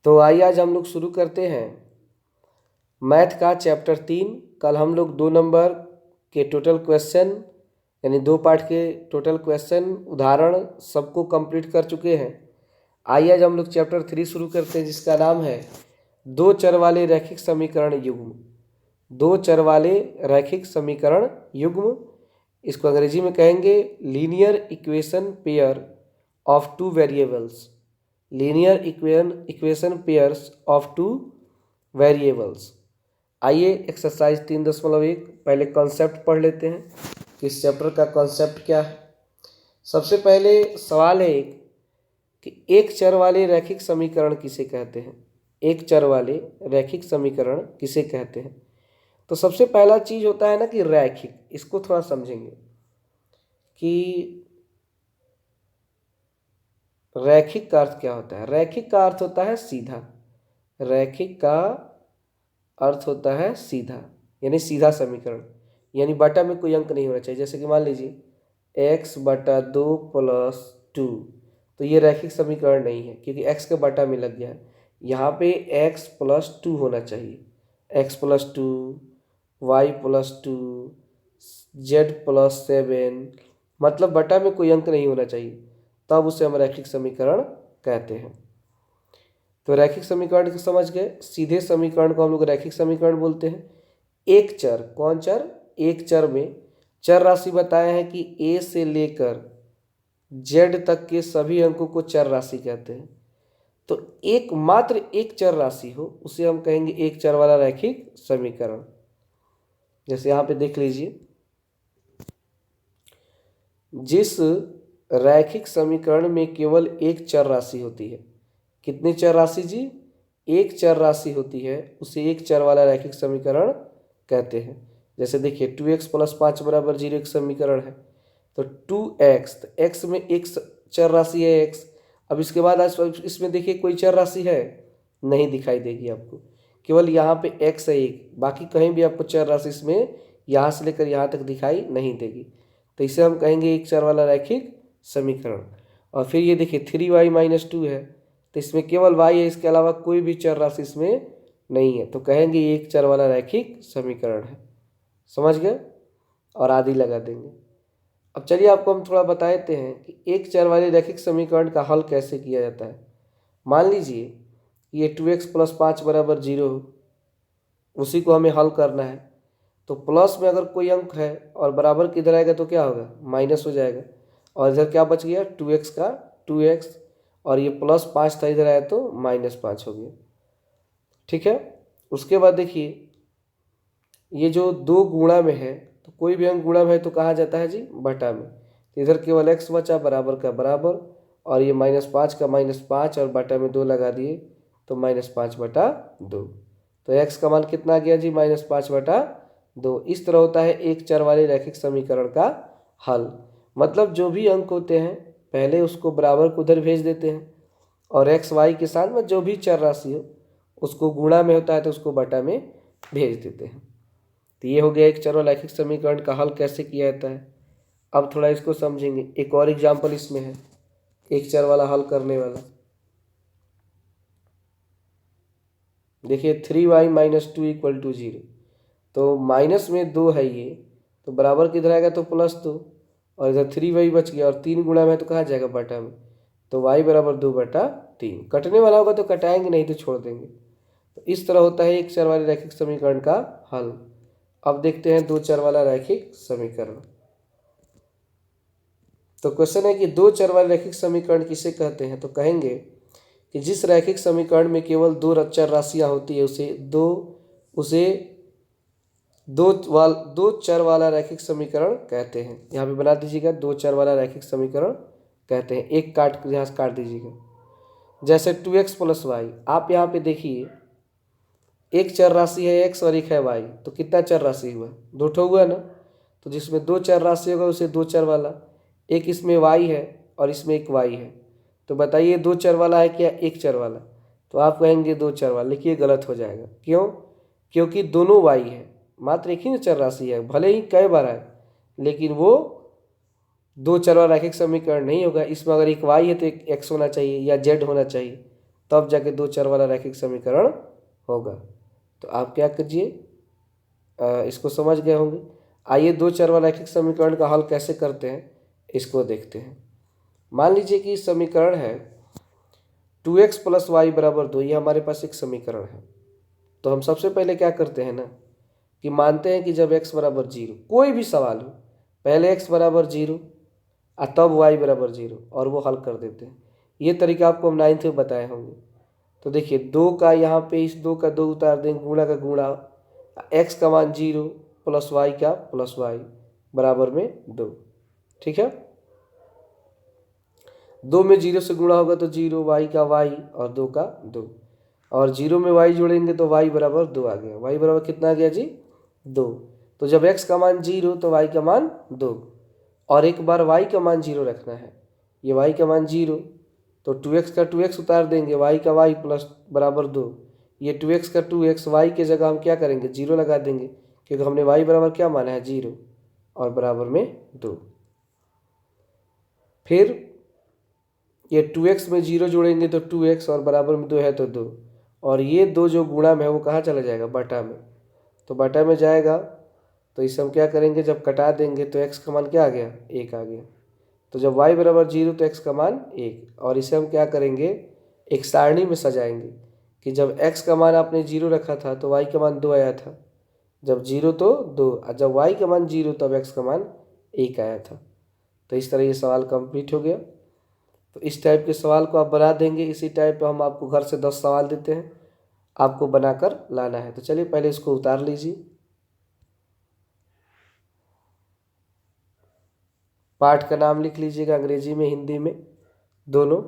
तो आइए आज हम लोग शुरू करते हैं मैथ का चैप्टर 3। कल हम लोग 2 नंबर के टोटल क्वेश्चन यानी 2 पार्ट के टोटल क्वेश्चन उदाहरण सबको कंप्लीट कर चुके हैं। आइए आज हम लोग चैप्टर 3 शुरू करते हैं, जिसका नाम है 2 चर वाले रैखिक समीकरण युग्म। 2 चर वाले रैखिक समीकरण युग्म, इसको अंग्रेजी में कहेंगे linear equation pair of 2 variables. Linear equation pairs of 2 variables. आइए एक्सरसाइज 3.1 पहले कॉन्सेप्ट पढ़ लेते हैं कि इस चैप्टर का कॉन्सेप्ट क्या है। सबसे पहले सवाल है कि एक चर वाले रैखिक समीकरण किसे कहते हैं। एक चर वाले रैखिक समीकरण किसे कहते हैं। तो सबसे पहला चीज होता है ना कि रैखिक, इसको थोड़ा समझेंगे कि रैखिक का अर्थ क्या होता है। रैखिक का अर्थ होता है सीधा। रैखिक का अर्थ होता है सीधा, यानी सीधा समीकरण, यानी बटा में कोई अंक नहीं होना चाहिए। जैसे कि मान लीजिए x/2 + 2, तो ये रैखिक समीकरण नहीं है क्योंकि x के बटा में लग गया है। यहाँ पे x + 2 होना चाहिए, x + 2, y + 2, z + 7, मतलब बटा में कोई अंक नहीं होना चाहिए, तब उसे हम रैखिक समीकरण कहते हैं। तो रैखिक समीकरण को समझ गए। सीधे समीकरण को हम लोग रैखिक समीकरण बोलते हैं। एक चर, कौन चर? एक चर में चर राशि बताए हैं कि a से लेकर z तक के सभी अंकों को चर राशि कहते हैं। तो एक मात्र एक चर राशि हो उसे हम कहेंगे एक चर वाला रैखिक समीकरण। जैसे यहाँ पे देख लीजिए, जिस रैखिक समीकरण में केवल एक चर राशि होती है। कितनी चर राशि जी? एक चर राशि होती है, उसे एक चर वाला रैखिक समीकरण कहते हैं। जैसे देखिए 2x + 5 = 0 एक समीकरण है। तो 2x, तो x में एक चर राशि है x। अब इसके बाद आज इसमें देखिए कोई चर राशि है नहीं, दिखाई देगी आपको, केवल यहाँ पे x है एक, बाकी कहीं भी आपको चर राशि इसमें यहाँ से लेकर यहाँ तक दिखाई नहीं देगी। तो इसे हम कहेंगे एक चर वाला रैखिक समीकरण। और फिर ये देखिए 3y - 2 है, तो इसमें केवल y है, इसके अलावा कोई भी चर राशि इसमें नहीं है, तो कहेंगे ये एक चर वाला रैखिक समीकरण है। समझ गए? और आदि लगा देंगे। अब चलिए आपको हम थोड़ा बता देते हैं कि एक चर वाले रैखिक समीकरण का हल कैसे किया जाता है। मान लीजिए ये 2x + 5 = 0, उसी को हमें हल करना है। तो प्लस में अगर कोई अंक है और बराबर किधर आएगा तो क्या होगा? माइनस हो जाएगा। और इधर क्या बच गया? 2x का 2x, और ये +5 था, इधर आया तो -5 हो गया। ठीक है। उसके बाद देखिए ये जो 2 गुणा में है, तो कोई भी अंक गुणा में है तो कहाँ जाता है जी? बटा में। तो इधर केवल x बचा, बराबर का बराबर, और ये -5 का -5 और बटा में 2 लगा दिए तो -5/2। तो x का मान कितना आ गया जी? -5/2। इस तरह होता है एक चर वाले रैखिक समीकरण का हल। मतलब जो भी अंक होते हैं पहले उसको बराबर को उधर भेज देते हैं, और x y के साथ में जो भी चर राशि हो उसको गुणा में होता है तो उसको बटा में भेज देते हैं। तो ये हो गया एक चर वाला रैखिक समीकरण का हल कैसे किया जाता है। अब थोड़ा इसको समझेंगे। एक और एग्जाम्पल इसमें है एक चर वाला हल करने वाला। देखिए 3y - 2 = 0, तो माइनस में 2 है ये, तो बराबर किधर आएगा? तो +2, और इधर 3y बच गया, और 3 गुणा में तो कहाँ जाएगा? बटा में। तो y = 2/3। कटने वाला होगा तो कटाएंगे, नहीं तो छोड़ देंगे। तो इस तरह होता है एक चर वाले रैखिक समीकरण का हल। अब देखते हैं 2 चर वाला रैखिक समीकरण। तो क्वेश्चन है कि 2 चर वाले रैखिक समीकरण किसे कहते हैं। तो कहेंगे कि जिस रैखिक समीकरण में केवल 2 चर राशियां होती है उसे दो चर वाला रैखिक समीकरण कहते हैं। यहाँ पे बना दीजिएगा 2 चर वाला रैखिक समीकरण कहते हैं। एक यहाँ से काट दीजिएगा। जैसे 2x + y, आप यहाँ पे देखिए एक चर राशि है x और एक है y, तो कितना चर राशि हुआ? 2 ठो हुआ ना। तो जिसमें 2 चर राशि होगा उसे 2 चर वाला। एक इसमें y है और इसमें एक y है, तो बताइए 2 चर वाला है क्या एक चर वाला? तो आप कहेंगे 2 चर वाला, लेकिन गलत हो जाएगा। क्यों? क्योंकि दोनों y है, मात्र एक ही चर राशि है, भले ही कई बार आए, लेकिन वो 2 चर वाला रैखिक समीकरण नहीं होगा। इसमें अगर एक y है तो एक x होना चाहिए या z होना चाहिए, तब जाके दो चर वाला रैखिक समीकरण होगा। तो आप क्या कीजिए, इसको समझ गए होंगे। आइए दो चर वाला रैखिक समीकरण का हल कैसे करते हैं इसको देखते हैं। मान लीजिए कि समीकरण है 2x + y = 2, ये हमारे पास एक समीकरण है। तो हम सबसे पहले क्या करते हैं ना कि मानते हैं कि जब x = 0, कोई भी सवाल हो, पहले x = 0 और तब y = 0 और वो हल कर देते हैं। ये तरीका आपको हम 9th में बताए होंगे। तो देखिए 2 का यहाँ पे इस 2 का 2 उतार देंगे, गुणा का गुणा, x का मान 0 + y का +y बराबर में 2। ठीक है, 2 में 0 से गुणा होगा तो 0, y का y और 2 का 2, और 0 में y जोड़ेंगे तो y बराबर 2 आ गया। y बराबर कितना आ गया जी, 2। तो जब x का मान 0 तो y का मान 2, और एक बार y का मान 0 रखना है। ये y का मान 0 तो 2x का 2x उतार देंगे, y का y प्लस बराबर 2। ये 2x का 2x, y के जगह हम क्या करेंगे 0 लगा देंगे, क्योंकि हमने y बराबर क्या माना है 0 और बराबर में 2। फिर ये 2x में 0 जोड़ेंगे तो 2x और बराबर में 2 है तो 2, और ये 2 जो गुणा में है वो कहाँ चला जाएगा, बटा में। तो बटा में जाएगा तो इसे हम क्या करेंगे, जब कटा देंगे तो x का मान क्या आ गया, 1 आ गया। तो जब y = 0 तो x का मान 1, और इसे हम क्या करेंगे एक सारणी में सजाएंगे कि जब x का मान आपने 0 रखा था तो y का मान 2 आया था, जब 0 तो 2, और जब y का मान 0 तब x का मान 1 आया था। तो इस तरह ये सवाल कंप्लीट हो गया। तो इस टाइप के सवाल को आप बना देंगे। इसी टाइप पे हम आपको घर से 10 सवाल देते हैं, आपको बनाकर लाना है। तो चलिए पहले इसको उतार लीजिए। पाठ का नाम लिख लीजिएगा, अंग्रेजी में हिंदी में दोनों।